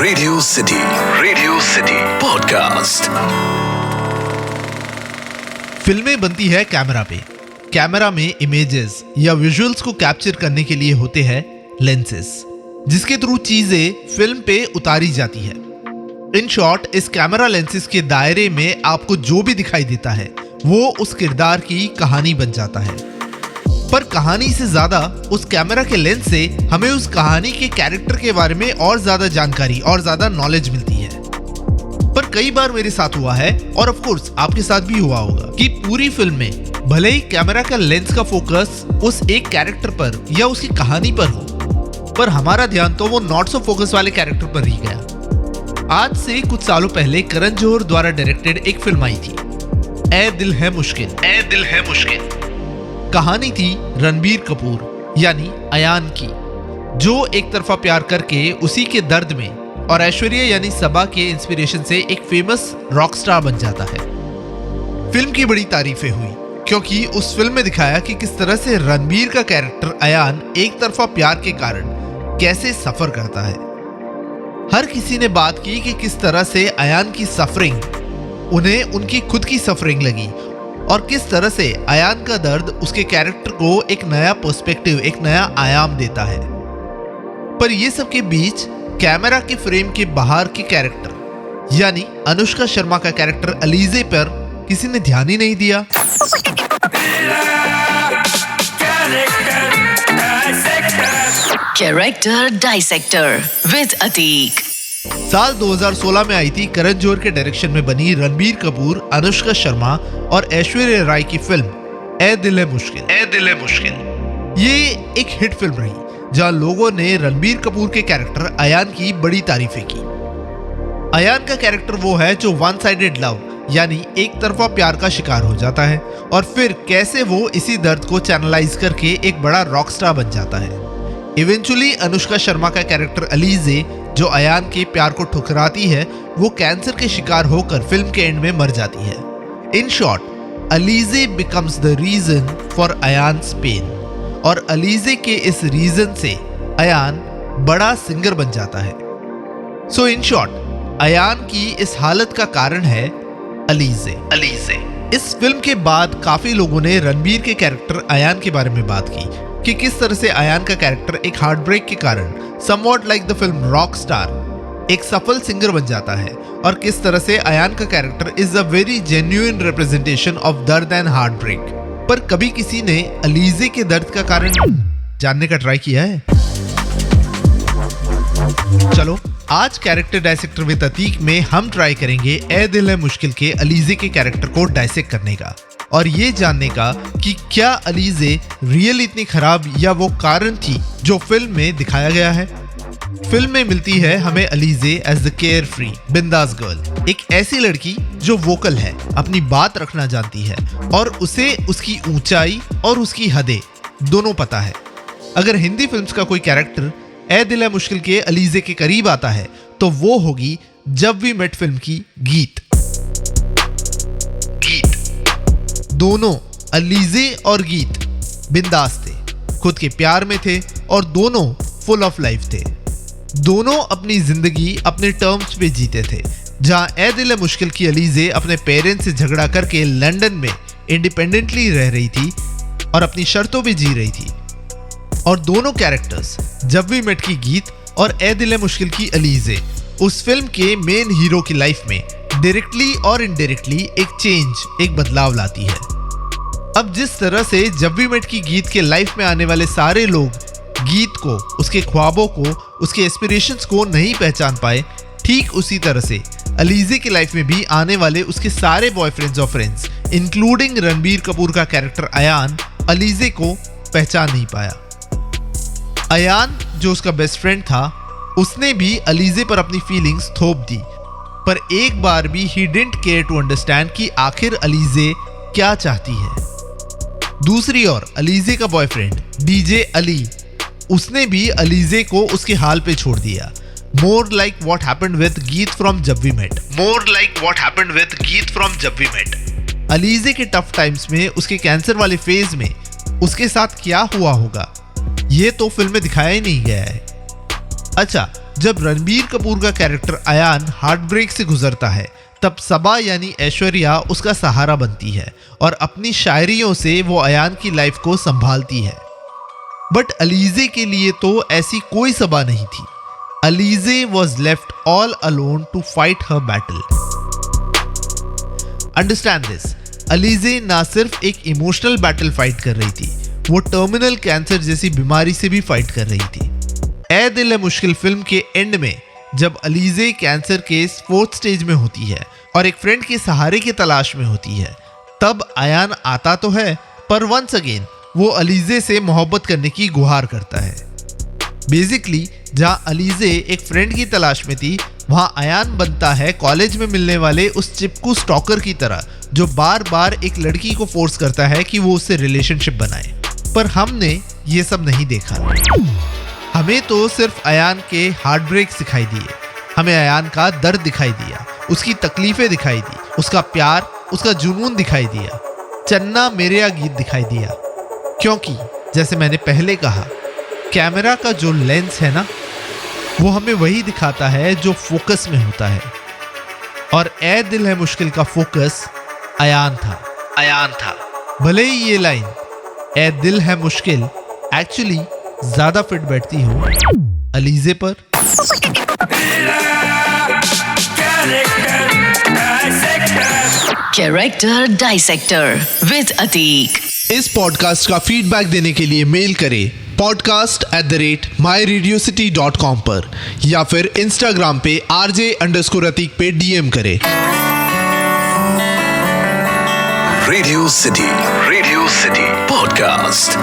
Radio city podcast. फिल्में बनती है कैमरा पे। कैमरा में इमेजेस या विजुअल्स को कैप्चर करने के लिए होते हैं लेंसेस, जिसके थ्रू चीजें फिल्म पे उतारी जाती है। इन शॉर्ट, इस कैमरा लेंसेस के दायरे में आपको जो भी दिखाई देता है वो उस किरदार की कहानी बन जाता है। पर कहानी से ज्यादा उस कैमरा के लेंस से हमें उस कहानी के कैरेक्टर के बारे में और ज्यादा जानकारी और ज्यादा नॉलेज मिलती है। पर कई बार मेरे साथ हुआ है, और ऑफ कोर्स आपके साथ भी हुआ होगा, कि पूरी फिल्म में भले ही कैमरा का लेंस का फोकस उस एक कैरेक्टर पर या उसकी कहानी पर हो, पर हमारा ध्यान तो वो नॉट सो फोकस वाले कैरेक्टर पर ही गया। आज से कुछ सालों पहले करण जौहर द्वारा डायरेक्टेड एक फिल्म आई थी, ए दिल है मुश्किल। कहानी थी रणबीर कपूर यानी अयान की, जो एक तरफा प्यार करके उसी के दर्द में, और ऐश्वर्या यानी सबा के इंस्पिरेशन से एक फेमस रॉक स्टार बन जाता है। फिल्म की बड़ी तारीफें हुई क्योंकि उस फिल्म में दिखाया कि किस तरह से रणबीर का कैरेक्टर अयान एक तरफा प्यार के कारण कैसे सफर करता है। हर किसी ने बात की कि किस तरह से अयान की सफरिंग उन्हें उनकी खुद की सफरिंग लगी, और किस तरह से अयान का दर्द उसके कैरेक्टर को एक नया पर्सपेक्टिव, एक नया आयाम देता है। पर ये सब के बीच कैमरा के फ्रेम के बाहर के कैरेक्टर यानी अनुष्का शर्मा का कैरेक्टर अलीजे पर किसी ने ध्यान ही नहीं दिया। Character dissector with Atiq. साल 2016 में आई थी करण जौहर के डायरेक्शन में बनी रणबीर कपूर, अनुष्का शर्मा और ऐश्वर्या राय की फिल्म ए दिल है मुश्किल। ये एक हिट फिल्म रही जहां लोगों ने रणबीर कपूर के कैरेक्टर अयान की बड़ी तारीफें की। अयान का कैरेक्टर वो है जो वन साइडेड लव यानी एक तरफा प्यार का शिकार हो जाता है, और फिर कैसे वो इसी दर्द को चैनलाइज करके एक बड़ा रॉक स्टार बन जाता है। इवेंचुअली अनुष्का शर्मा का कैरेक्टर अलीजे, जो अयान के प्यार को ठुकराती है, वो कैंसर के शिकार होकर फिल्म के एंड में मर जाती है। In short, Alizeh becomes the reason for Ayaan's pain, और अलीजे के इस रीजन से अयान बड़ा सिंगर बन जाता है। सो इन शॉर्ट, अयान की इस हालत का कारण है अलीजे। इस फिल्म के बाद काफी लोगों ने रणबीर के कैरेक्टर अयान के बारे में बात की कि किस तरह से अयान का कैरेक्टर एक हार्ट ब्रेक के कारण, somewhat like the film rock star, एक सफल सिंगर बन जाता है, और किस तरह से अयान का character is a very genuine representation of दर्द एंड हार्ट ब्रेक। पर कभी किसी ने अलीजे के दर्द का कारण जानने का ट्राई किया है? चलो, आज कैरेक्टर डायसेक्टर विद अतीक में हम ट्राई करेंगे ए दिल है मुश्किल के अलीजे के कैरेक्टर को डायसेक्ट करने का, और ये जानने का कि क्या अलीजे रियल इतनी खराब या वो कारण थी जो फिल्म में दिखाया गया है। फिल्म में मिलती है हमें Alizeh as the care free बिंदास गर्ल, एक ऐसी लड़की जो वोकल है, अपनी बात रखना जानती है, और उसे उसकी ऊंचाई और उसकी हदें दोनों पता है। अगर हिंदी फिल्म्स का कोई कैरेक्टर ए दिल है मुश्किल के अलीजे के करीब आता है तो वो होगी जब वी मेट फिल्म की गीत। दोनों अलीजे और गीत बिंदास थे, खुद के प्यार में थे, और दोनों फुल ऑफ लाइफ थे। दोनों अपनी जिंदगी अपने टर्म्स पे जीते थे। जहां ए दिल है मुश्किल की अलीजे अपने पेरेंट्स से झगड़ा करके लंदन में इंडिपेंडेंटली रह रही थी और अपनी शर्तों पे जी रही थी, और दोनों कैरेक्टर्स जब वी मेट की गीत और ए दिल है मुश्किल की अलीजे उस फिल्म के मेन हीरो की लाइफ में डायरेक्टली और इनडायरेक्टली एक चेंज, एक बदलाव लाती है। अब जिस तरह से जब वी मेट की गीत के लाइफ में आने वाले सारे लोग गीत को, उसके ख्वाबों को, उसके एस्पिरेशंस को नहीं पहचान पाए, ठीक उसी तरह से अलीजे की लाइफ में भी आने वाले उसके सारे बॉयफ्रेंड्स और फ्रेंड्स, इंक्लूडिंग रणबीर कपूर का कैरेक्टर अयान, अलीजे को पहचान नहीं पाया। अयान, जो उसका बेस्ट फ्रेंड था, उसने भी अलीजे पर अपनी फीलिंग्स थोप दी, पर एक बार भी he didn't care to understand कि आखिर अलीजे क्या चाहती है। दूसरी ओर अलीजे का बॉयफ्रेंड डीजे अली, उसने भी अलीजे को उसके हाल पे छोड़ दिया। More like what happened with गीत फ्रॉम जब वी मेट। अलीजे के टफ टाइम्स में, उसके कैंसर वाले फेज में उसके साथ क्या हुआ होगा, ये तो फिल्म में दिखाया ही नहीं गया है। अच्छा, जब रणबीर कपूर का कैरेक्टर अयान हार्ट ब्रेक से गुजरता है, तब सबा यानी ऐश्वर्या उसका सहारा बनती है और अपनी शायरियों से वो अयान की लाइफ को संभालती है। बट अलीजे के लिए तो ऐसी कोई सबा नहीं थी। Alizeh was left all alone to fight her battle. Understand this, Alizeh ना सिर्फ एक इमोशनल बैटल फाइट कर रही थी, वो टर्मिनल कैंसर जैसी बीमारी से भी फाइट कर रही थी। ए दिल है मुश्किल फिल्म के एंड में जब अलीजे कैंसर के 4th स्टेज में होती है और एक फ्रेंड के सहारे की तलाश में होती है, तब अयान आता तो है पर वंस अगेन वो अलीजे से मोहब्बत करने की गुहार करता है। बेसिकली जहां अलीजे एक फ्रेंड की तलाश में थी, वहां अयान बनता है कॉलेज में मिलने वाले उस चिपकू स्टॉकर की तरह जो बार बार एक लड़की को फोर्स करता है कि वो उससे रिलेशनशिप बनाए। पर हमने ये सब नहीं देखा। हमें तो सिर्फ अयान के हार्ट ब्रेक सिखाई दिए, हमें अयान का दर्द दिखाई दिया, उसकी तकलीफें दिखाई दी, उसका प्यार, उसका जुनून दिखाई दिया, चन्ना मेरेया गीत दिखाई दिया। क्योंकि जैसे मैंने पहले कहा, कैमरा का जो लेंस है ना, वो हमें वही दिखाता है जो फोकस में होता है। और ए दिल है मुश्किल का फोकस अयान था। भले ही ये लाइन ए दिल है मुश्किल एक्चुअली ज्यादा फिट बैठती हो अलीजे पर। Character dissector with Atiq. इस पॉडकास्ट का फीडबैक देने के लिए मेल करें podcast@myradiocity.com पर या फिर इंस्टाग्राम पे RJ_अतीक पे DM करें। Radio city podcast.